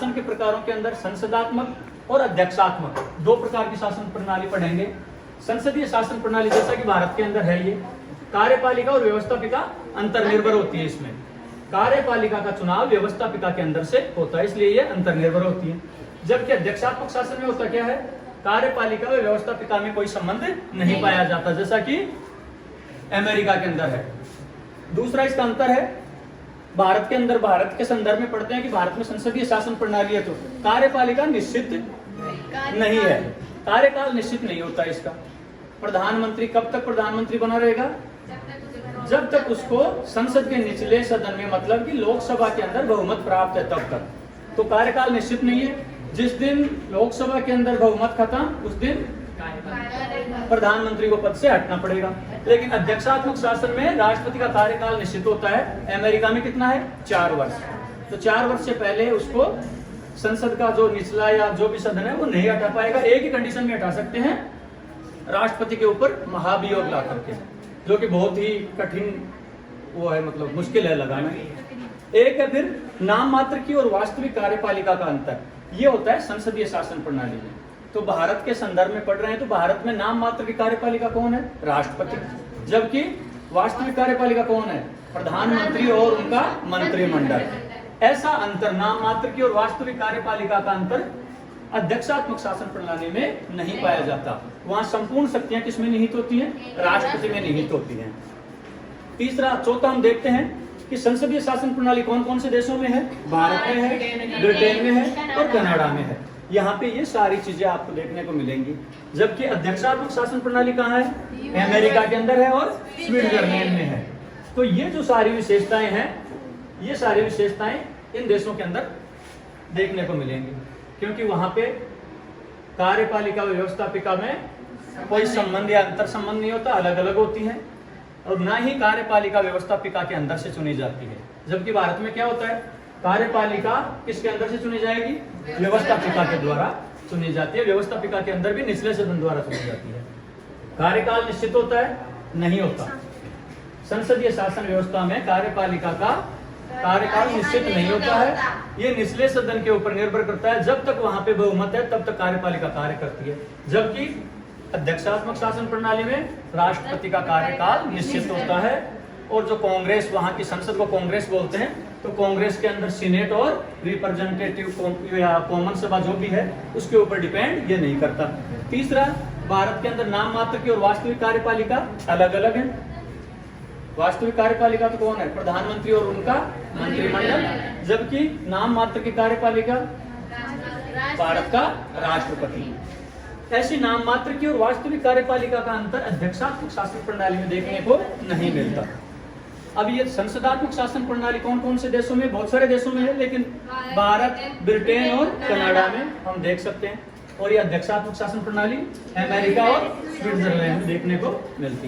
शासन के प्रकारों के अंदर संसदात्मक और अध्यक्षात्मक दो प्रकार की शासन प्रणाली पढ़ेंगे। संसदीय शासन प्रणाली जैसा कि भारत के अंदर है, ये कार्यपालिका और व्यवस्थापिका अंतर्निर्भर होती है। इसमें कार्यपालिका का चुनाव व्यवस्थापिका के अंदर से होता है, इसलिए ये अंतर्निर्भर होती है। जबकि अध्यक्षात्मक शासन में होता क्या है, कार्यपालिका और व्यवस्थापिका में कोई संबंध नहीं पाया जाता, जैसा कि अमेरिका के अंदर है। दूसरा इसका अंतर है, भारत के अंदर भारत के संदर्भ में पढ़ते हैं कि भारत में संसदीय शासन प्रणाली है तो कार्यपालिका निश्चित नहीं है, कार्यकाल निश्चित नहीं होता इसका। प्रधानमंत्री कब तक प्रधानमंत्री बना रहेगा, जब तक उसको संसद के निचले सदन में, मतलब कि लोकसभा के अंदर बहुमत प्राप्त है तब तक। तो कार्यकाल निश्चित नहीं है, जिस दिन लोकसभा के अंदर बहुमत खत्म उस दिन प्रधानमंत्री को पद से हटना पड़ेगा। लेकिन अध्यक्षात्मक शासन में राष्ट्रपति का कार्यकाल निश्चित होता है। अमेरिका में कितना है, 4 वर्ष। तो 4 वर्ष से पहले उसको संसद का जो निचला या जो भी सदन है वो नहीं हटा पाएगा। एक ही कंडीशन में हटा सकते हैं, राष्ट्रपति के ऊपर महाभियोग ला करके, जो कि बहुत ही कठिन वो है, मतलब मुश्किल है लगाना। एक है फिर नाम मात्र की और वास्तविक कार्यपालिका का अंतर, ये होता है संसदीय शासन प्रणाली में। तो भारत के संदर्भ में पढ़ रहे हैं तो भारत में नाम मात्र की कार्यपालिका कौन है, राष्ट्रपति, जबकि वास्तविक कार्यपालिका कौन है, प्रधानमंत्री और उनका मंत्रिमंडल। ऐसा अंतर नाम मात्र की और वास्तविक कार्यपालिका का अंतर अध्यक्षात्मक शासन प्रणाली में नहीं पाया जाता। वहां संपूर्ण शक्तियां किसमें निहित होती हैं, राष्ट्रपति में निहित होती हैं। चौथा हम देखते हैं कि संसदीय शासन प्रणाली कौन कौन से देशों में है, भारत में है, ब्रिटेन में है और कनाडा में है। यहाँ पे ये सारी चीजें आपको देखने को मिलेंगी। जबकि अध्यक्षात्मक शासन प्रणाली कहाँ है, अमेरिका के अंदर है और स्विट्जरलैंड में है। तो ये जो सारी विशेषताएं हैं, ये सारी विशेषताएं इन देशों के अंदर देखने को मिलेंगी, क्योंकि वहां पे कार्यपालिका व्यवस्थापिका में कोई संबंध या अंतर संबंध नहीं होता, अलग अलग होती हैं। और ना ही कार्यपालिका व्यवस्थापिका के अंदर से चुनी जाती है। जबकि भारत में क्या होता है, कार्यपालिका किसके अंदर से चुनी जाएगी, व्यवस्थापिका के द्वारा चुनी जाती है। व्यवस्थापिका के अंदर भी निचले सदन द्वारा चुनी जाती है। कार्यकाल निश्चित होता है, नहीं होता। संसदीय शासन व्यवस्था में कार्यपालिका का कार्यकाल निश्चित नहीं होता है, ये निचले सदन के ऊपर निर्भर करता है। जब तक वहां पे बहुमत है तब तक कार्यपालिका कार्य करती है। जबकि अध्यक्षात्मक शासन प्रणाली में राष्ट्रपति का कार्यकाल निश्चित होता है। और जो कांग्रेस, वहां की संसद को कांग्रेस बोलते हैं, तो कांग्रेस के अंदर सीनेट और रिप्रेजेंटेटिव या कॉमन सभा जो भी है उसके ऊपर डिपेंड ये नहीं करता। तीसरा, भारत के अंदर नाम मात्र की और वास्तविक कार्यपालिका अलग अलग है। वास्तविक कार्यपालिका तो कौन है, प्रधानमंत्री और उनका मंत्रिमंडल, जबकि नाम मात्र की कार्यपालिका भारत का राष्ट्रपति। ऐसी नाम मात्र की और वास्तविक कार्यपालिका का अंतर अध्यक्षात्मक शासन प्रणाली में देखने को नहीं मिलता। अब ये संसदात्मक शासन प्रणाली कौन कौन से देशों में, बहुत सारे देशों में है, लेकिन भारत, ब्रिटेन और कनाडा में हम देख सकते हैं। और ये अध्यक्षात्मक शासन प्रणाली अमेरिका और स्विट्जरलैंड में देखने को मिलती है।